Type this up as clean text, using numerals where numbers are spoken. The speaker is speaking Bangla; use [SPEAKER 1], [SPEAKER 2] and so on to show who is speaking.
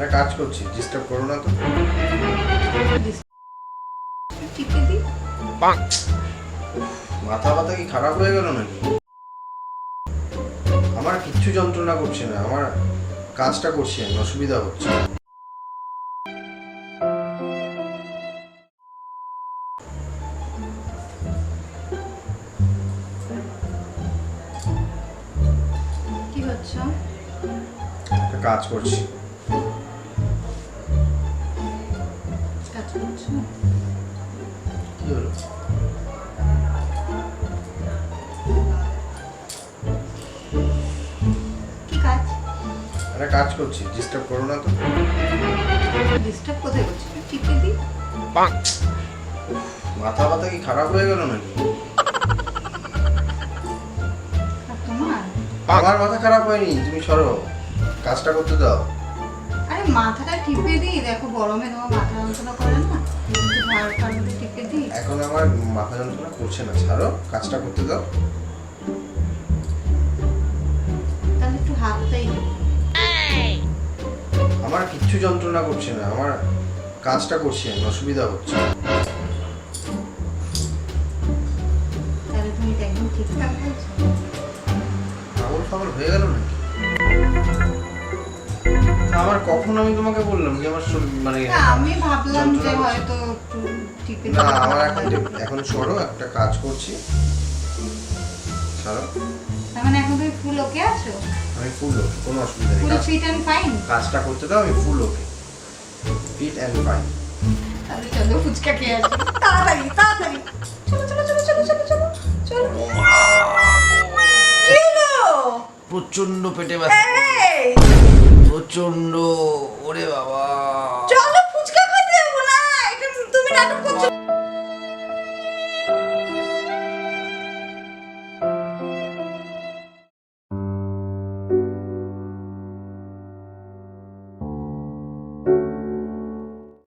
[SPEAKER 1] আরে কাজ করছি, ডিস্টার্ব করো না তো।
[SPEAKER 2] টিপে দি।
[SPEAKER 1] মাথা ব্যথা কি খারাপ হয়ে গেল নাকি? আমার কিচ্ছু যন্ত্রণা করছে না, আমার কাজটা করছি আমি, অসুবিধা হচ্ছে।
[SPEAKER 2] কি হচ্ছে?
[SPEAKER 1] একটা কাজ করছি।
[SPEAKER 2] কাজ করছো?
[SPEAKER 1] কি হলো?
[SPEAKER 2] কি কাজ?
[SPEAKER 1] আরে কাজ করছি, ডিস্টার্ব করো না তো।
[SPEAKER 2] ডিস্টার্ব কোথায় করছি? টিপে দি।
[SPEAKER 1] মাথা ব্যথা কি খারাপ হয়ে গেল নাকি?
[SPEAKER 2] আর তোমার?
[SPEAKER 1] আমার মাথা খারাপ হয়নি, তুমি সরো, কাজটা করতে দাও।
[SPEAKER 2] আরে মাথাটা টিপে দি, দেখো গরমে তোমার মাথা যন্ত্রণা করে না? একটু ভার ভার করে টিপে দি।
[SPEAKER 1] এখন আমার মাথা যন্ত্রণা করছে না, ছাড়ো, কাজটা করতে দাও।
[SPEAKER 2] তাহলে একটু হাতটাই দি।
[SPEAKER 1] আমার কিচ্ছু যন্ত্রণা করছে না, আমার কাজটা করছি আমি, অসুবিধা হচ্ছে।
[SPEAKER 2] তাহলে তুমি তো একদম ঠিকঠাক বলছো।
[SPEAKER 1] পাগল পাগল হয়ে গেল নাকি? তা আমার কখন আমি তোমাকে বললাম যে আমার মানে
[SPEAKER 2] না, আমি ভাবলাম যে
[SPEAKER 1] যন্ত্রণা করছে?
[SPEAKER 2] হয়তো একটু টিপে
[SPEAKER 1] না,
[SPEAKER 2] দিলে
[SPEAKER 1] আমার
[SPEAKER 2] ভালো
[SPEAKER 1] এখন
[SPEAKER 2] হয়।
[SPEAKER 1] এখন সরো, একটা কাজ করছি, ছাড়ো।
[SPEAKER 2] তার মানে এখন তুমি ফুল ওকে আছো?
[SPEAKER 1] আমি ফুল ওকে, কোনো অসুবিধা নেই।
[SPEAKER 2] Full fit and fine?
[SPEAKER 1] কাজটা করতে দাও, আমি full okay, fit and fine.
[SPEAKER 2] তাহলে চলো ফুচকা খেয়ে আসি। তাড়াতাড়ি তাড়াতাড়ি। চলো চলো চলো চলো চলো চলো চলো। কি হলো?
[SPEAKER 1] প্রচন্ড পেটে ব্যথা,
[SPEAKER 2] এই!
[SPEAKER 1] প্রচন্ড। ওরে বাবা,